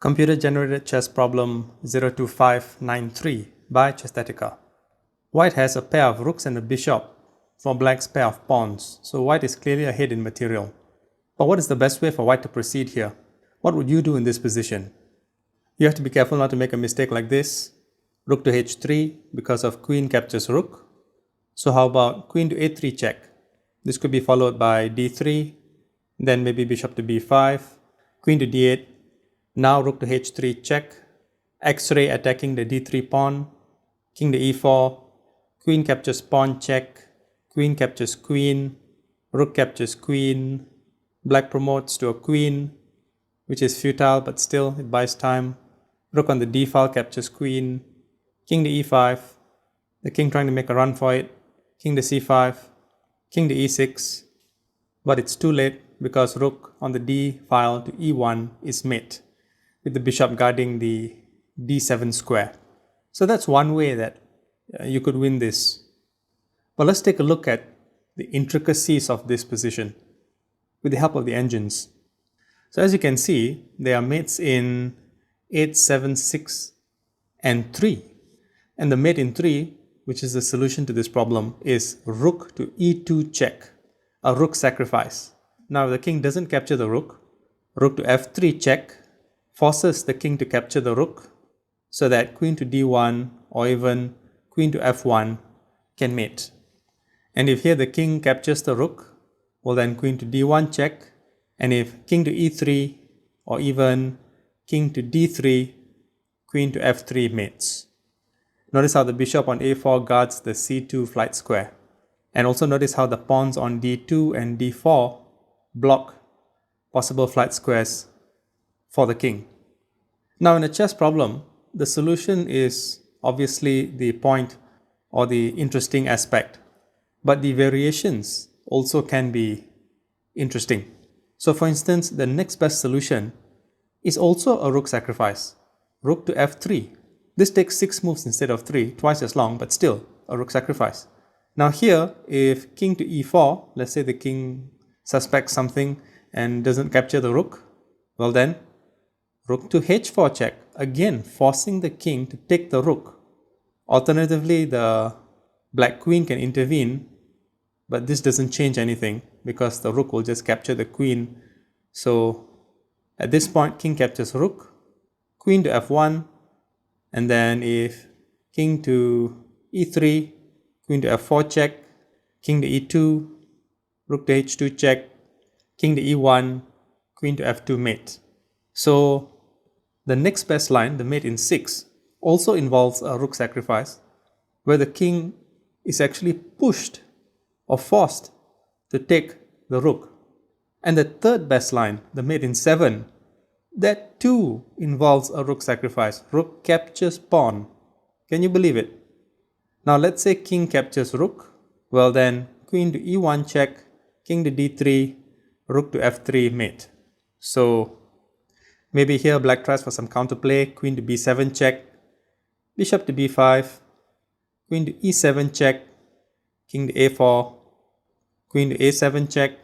Computer-generated chess problem 02593 by Chesthetica. White has a pair of rooks and a bishop for black's pair of pawns, so white is clearly ahead in material. But what is the best way for white to proceed here? What would you do in this position? You have to be careful not to make a mistake like this. Rook to h3 because of queen captures rook. So how about queen to a3 check? This could be followed by d3, then maybe bishop to b5, queen to d8. Now rook to h3 check, x-ray attacking the d3 pawn, king to e4, queen captures pawn check, queen captures queen, rook captures queen, black promotes to a queen, which is futile but still it buys time. Rook on the d file captures queen, king to e5, the king trying to make a run for it, king to c5, king to e6, but it's too late because rook on the d file to e1 is mate, with the bishop guarding the d7 square. So that's one way that you could win this. But let's take a look at the intricacies of this position with the help of the engines. So as you can see, they are mates in 8, 7, 6, and 3. And the mate in 3, which is the solution to this problem, is rook to e2 check, a rook sacrifice. Now if the king doesn't capture the rook, rook to f3 check forces the king to capture the rook so that queen to d1 or even queen to f1 can mate. And if here the king captures the rook, well then queen to d1 check, and if king to e3 or even king to d3, queen to f3 mates. Notice how the bishop on a4 guards the c2 flight square. And also notice how the pawns on d2 and d4 block possible flight squares for the king. Now in a chess problem, the solution is obviously the point or the interesting aspect, but the variations also can be interesting. So for instance, the next best solution is also a rook sacrifice, rook to f3. This takes 6 moves instead of 3, twice as long, but still a rook sacrifice. Now here, if king to e4, let's say the king suspects something and doesn't capture the rook, well then rook to h4 check, again forcing the king to take the rook. Alternatively, the black queen can intervene, but this doesn't change anything because the rook will just capture the queen. So at this point, king captures rook, queen to f1, and then if king to e3, queen to f4 check, king to e2, rook to h2 check, king to e1, queen to f2 mate. So the next best line, the mate in 6, also involves a rook sacrifice where the king is actually pushed or forced to take the rook. And the third best line, the mate in 7, that too involves a rook sacrifice. Rook captures pawn. Can you believe it? Now let's say king captures rook. Well then, queen to e1 check, king to d3, rook to f3 mate. So maybe here black tries for some counterplay, queen to b7 check, bishop to b5, queen to e7 check, king to a4, queen to a7 check,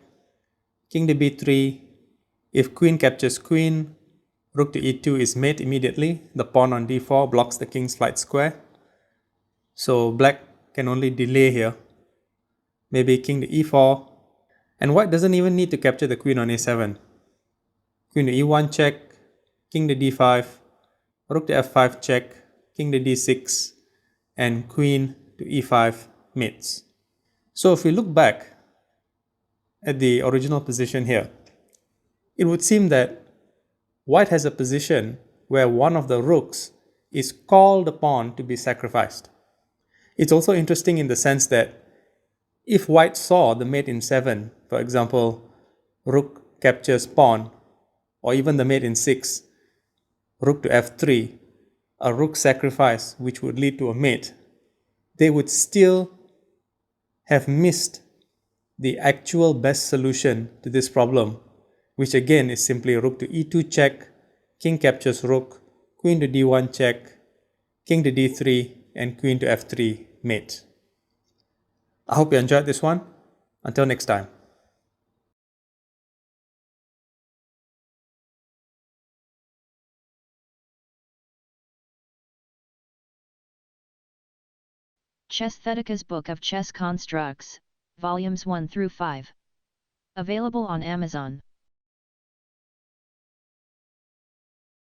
king to b3. If queen captures queen, rook to e2 is mate immediately. The pawn on d4 blocks the king's flight square. So black can only delay here. Maybe king to e4. And white doesn't even need to capture the queen on a7. Queen to e1 check, king to d5, rook to f5 check, king to d6, and queen to e5 mates. So if we look back at the original position here, it would seem that white has a position where one of the rooks is called upon to be sacrificed. It's also interesting in the sense that if white saw the mate in 7, for example, rook captures pawn, or even the mate in 6, rook to f3, a rook sacrifice which would lead to a mate, they would still have missed the actual best solution to this problem, which again is simply rook to e2 check, king captures rook, queen to d1 check, king to d3, and queen to f3 mate. I hope you enjoyed this one. Until next time. Chesthetica's Book of Chess Constructs, Volumes 1 through 5. Available on Amazon.